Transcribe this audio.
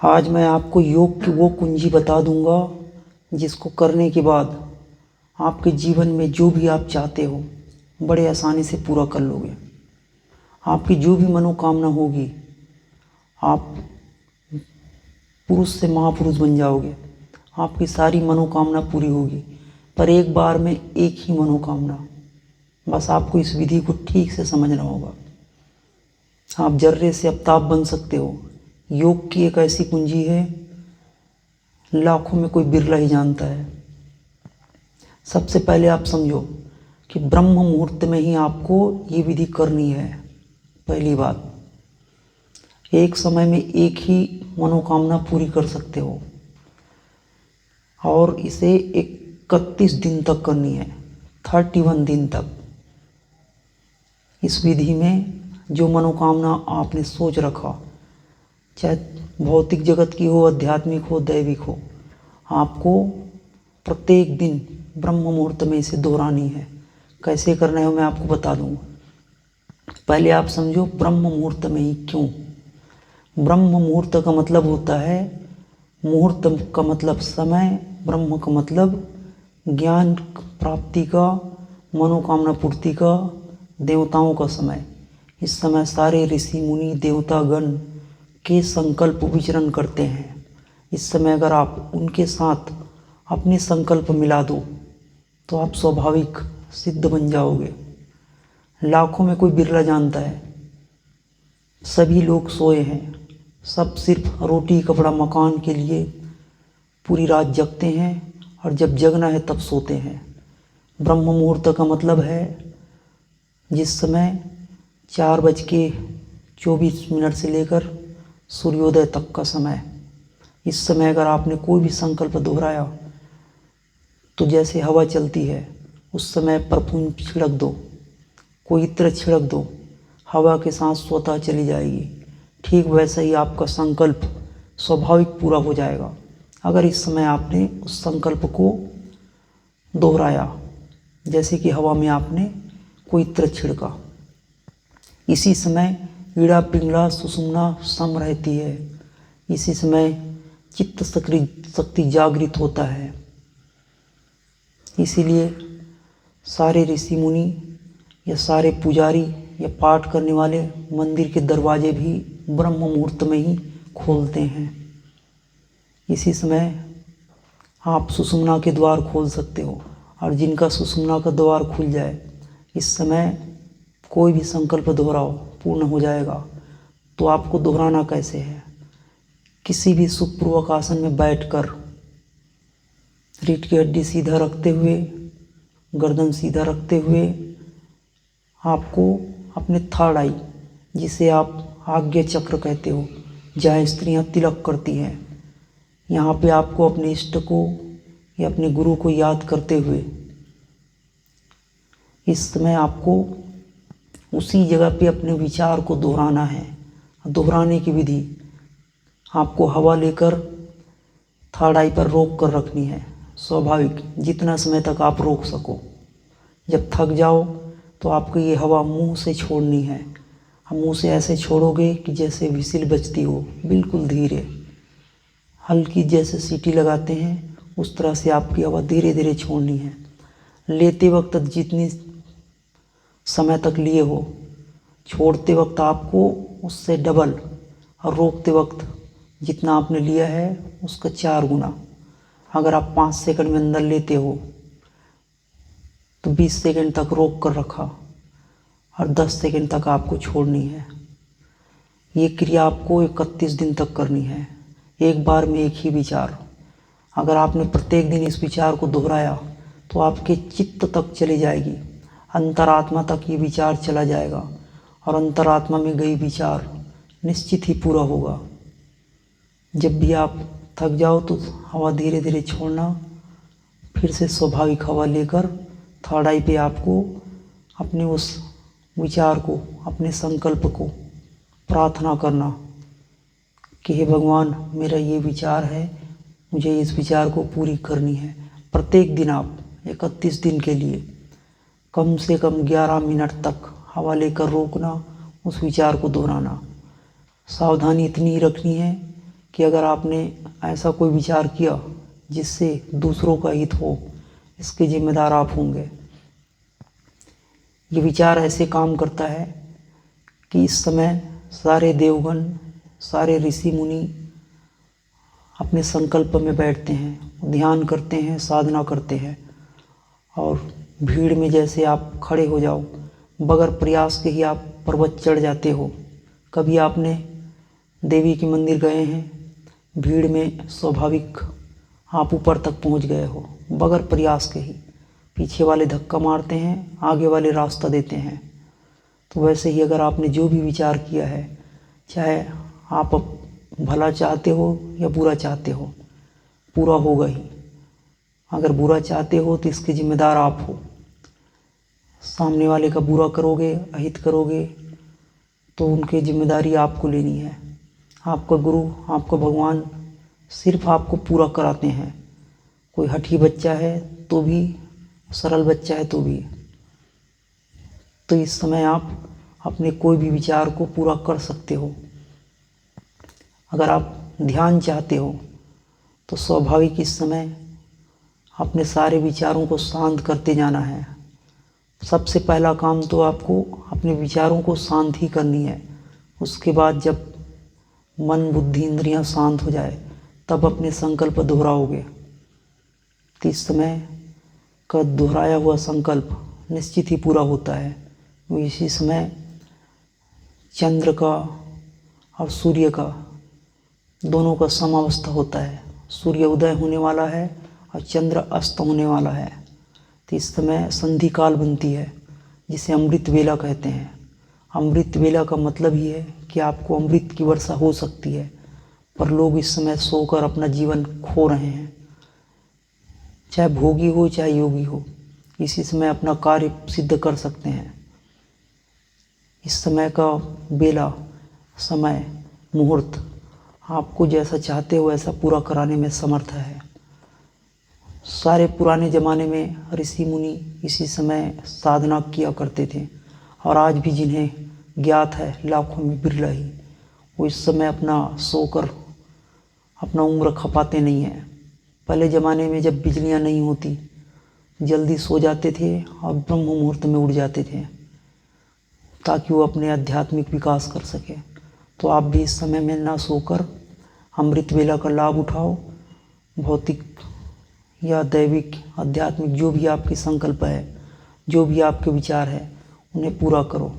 आज मैं आपको योग की वो कुंजी बता दूंगा जिसको करने के बाद आपके जीवन में जो भी आप चाहते हो बड़े आसानी से पूरा कर लोगे। आपकी जो भी मनोकामना होगी आप पुरुष से महापुरुष बन जाओगे। आपकी सारी मनोकामना पूरी होगी, पर एक बार में एक ही मनोकामना। बस आपको इस विधि को ठीक से समझना होगा। आप जर्रे से आफ्ताब बन सकते हो। योग की एक ऐसी कुंजी है, लाखों में कोई बिरला ही जानता है। सबसे पहले आप समझो कि ब्रह्म मुहूर्त में ही आपको ये विधि करनी है। पहली बात, एक समय में एक ही मनोकामना पूरी कर सकते हो और इसे 31 दिन तक करनी है, 31 दिन तक। इस विधि में जो मनोकामना आपने सोच रखा, चाहे भौतिक जगत की हो, आध्यात्मिक हो, दैविक हो, आपको प्रत्येक दिन ब्रह्म मुहूर्त में इसे दोहरानी है। कैसे करना है मैं आपको बता दूंगा। पहले आप समझो ब्रह्म मुहूर्त में ही क्यों। ब्रह्म मुहूर्त का मतलब होता है, मुहूर्त का मतलब समय, ब्रह्म का मतलब ज्ञान प्राप्ति का, मनोकामना पूर्ति का, देवताओं का समय। इस समय सारे ऋषि मुनि देवतागण के संकल्प विचरण करते हैं। इस समय अगर आप उनके साथ अपने संकल्प मिला दो तो आप स्वाभाविक सिद्ध बन जाओगे। लाखों में कोई बिरला जानता है। सभी लोग सोए हैं, सब सिर्फ रोटी कपड़ा मकान के लिए पूरी रात जगते हैं और जब जगना है तब सोते हैं। ब्रह्म मुहूर्त का मतलब है जिस समय 4:24 से लेकर सूर्योदय तक का समय। इस समय अगर आपने कोई भी संकल्प दोहराया तो जैसे हवा चलती है उस समय परफ्यूम छिड़क दो, कोई इत्र छिड़क दो, हवा के साथ स्वतः चली जाएगी। ठीक वैसा ही आपका संकल्प स्वाभाविक पूरा हो जाएगा अगर इस समय आपने उस संकल्प को दोहराया। जैसे कि हवा में आपने कोई इत्र छिड़का। इसी समय ईड़ा पिंगला सुषुम्ना सम रहती है। इसी समय चित्त शक्ति जागृत होता है। इसीलिए सारे ऋषि मुनि या सारे पुजारी या पाठ करने वाले मंदिर के दरवाजे भी ब्रह्म मुहूर्त में ही खोलते हैं। इसी समय आप सुषुम्ना के द्वार खोल सकते हो और जिनका सुषुम्ना का द्वार खुल जाए, इस समय कोई भी संकल्प दोहराओ पूर्ण हो जाएगा। तो आपको दोहराना कैसे है, किसी भी सुखपूर्वक आसन में बैठकर रीढ़ की हड्डी सीधा रखते हुए, गर्दन सीधा रखते हुए, आपको अपने थर्ड आई, जिसे आप आज्ञा चक्र कहते हो, जहाँ स्त्रियाँ तिलक करती हैं, यहाँ पे आपको अपने इष्ट को या अपने गुरु को याद करते हुए इस समय आपको उसी जगह पे अपने विचार को दोहराना है। दोहराने की विधि, आपको हवा लेकर थर्ड आई पर रोक कर रखनी है, स्वाभाविक जितना समय तक आप रोक सको। जब थक जाओ तो आपको ये हवा मुंह से छोड़नी है। हम मुंह से ऐसे छोड़ोगे कि जैसे विसिल बजती हो, बिल्कुल धीरे, हल्की जैसे सीटी लगाते हैं उस तरह से आपकी हवा धीरे धीरे छोड़नी है। लेते वक्त जितनी समय तक लिए हो, छोड़ते वक्त आपको उससे डबल, और रोकते वक्त जितना आपने लिया है उसका 4 गुना। अगर आप 5 सेकंड में अंदर लेते हो तो 20 सेकंड तक रोक कर रखा और 10 सेकंड तक आपको छोड़नी है। ये क्रिया आपको 31 दिन तक करनी है, एक बार में एक ही विचार। अगर आपने प्रत्येक दिन इस विचार को दोहराया तो आपके चित्त तक चली जाएगी, अंतरात्मा तक ये विचार चला जाएगा और अंतरात्मा में गई विचार निश्चित ही पूरा होगा। जब भी आप थक जाओ तो हवा धीरे धीरे छोड़ना, फिर से स्वाभाविक हवा लेकर थर्ड आई पे आपको अपने उस विचार को, अपने संकल्प को प्रार्थना करना कि हे भगवान, मेरा ये विचार है, मुझे इस विचार को पूरी करनी है। प्रत्येक दिन आप 31 दिन के लिए कम से कम 11 मिनट तक हवा लेकर रोकना, उस विचार को दोहराना। सावधानी इतनी रखनी है कि अगर आपने ऐसा कोई विचार किया जिससे दूसरों का हित हो, इसके जिम्मेदार आप होंगे। ये विचार ऐसे काम करता है कि इस समय सारे देवगण, सारे ऋषि मुनि अपने संकल्प में बैठते हैं, ध्यान करते हैं, साधना करते हैं, और भीड़ में जैसे आप खड़े हो जाओ, बगैर प्रयास के ही आप पर्वत चढ़ जाते हो। कभी आपने देवी के मंदिर गए हैं, भीड़ में स्वाभाविक आप ऊपर तक पहुंच गए हो, बगैर प्रयास के ही। पीछे वाले धक्का मारते हैं, आगे वाले रास्ता देते हैं। तो वैसे ही अगर आपने जो भी विचार किया है, चाहे आप भला चाहते हो या बुरा चाहते हो, पूरा होगा ही। अगर बुरा चाहते हो तो इसके जिम्मेदार आप हो। सामने वाले का बुरा करोगे, अहित करोगे, तो उनकी जिम्मेदारी आपको लेनी है। आपका गुरु, आपका भगवान सिर्फ आपको पूरा कराते हैं। कोई हठी बच्चा है तो भी, सरल बच्चा है तो भी। तो इस समय आप अपने कोई भी विचार को पूरा कर सकते हो। अगर आप ध्यान चाहते हो तो स्वाभाविक इस समय अपने सारे विचारों को शांत करते जाना है। सबसे पहला काम तो आपको अपने विचारों को शांत ही करनी है। उसके बाद जब मन, बुद्धि, इंद्रियां शांत हो जाए, तब अपने संकल्प दोहराओगे। तो इस समय का दोहराया हुआ संकल्प निश्चित ही पूरा होता है। इसी समय चंद्र का और सूर्य का दोनों का समावस्था होता है। सूर्य उदय होने वाला है और चंद्र अस्त होने वाला है। तो इस समय संधि काल बनती है, जिसे अमृत वेला कहते हैं। अमृत वेला का मतलब ही है कि आपको अमृत की वर्षा हो सकती है, पर लोग इस समय सोकर अपना जीवन खो रहे हैं। चाहे भोगी हो चाहे योगी हो, इसी समय अपना कार्य सिद्ध कर सकते हैं। इस समय का बेला, समय, मुहूर्त आपको जैसा चाहते हो वैसा पूरा कराने में समर्थ है। सारे पुराने ज़माने में ऋषि मुनि इसी समय साधना किया करते थे, और आज भी जिन्हें ज्ञात है लाखों में बिरला ही, वो इस समय अपना सोकर अपना उम्र खपाते नहीं हैं। पहले ज़माने में जब बिजलियां नहीं होती, जल्दी सो जाते थे और ब्रह्म मुहूर्त में उठ जाते थे, ताकि वो अपने आध्यात्मिक विकास कर सके। तो आप भी इस समय में ना सोकर अमृत वेला का लाभ उठाओ। भौतिक या दैविक, आध्यात्मिक जो भी आपके संकल्प है, जो भी आपके विचार है, उन्हें पूरा करो।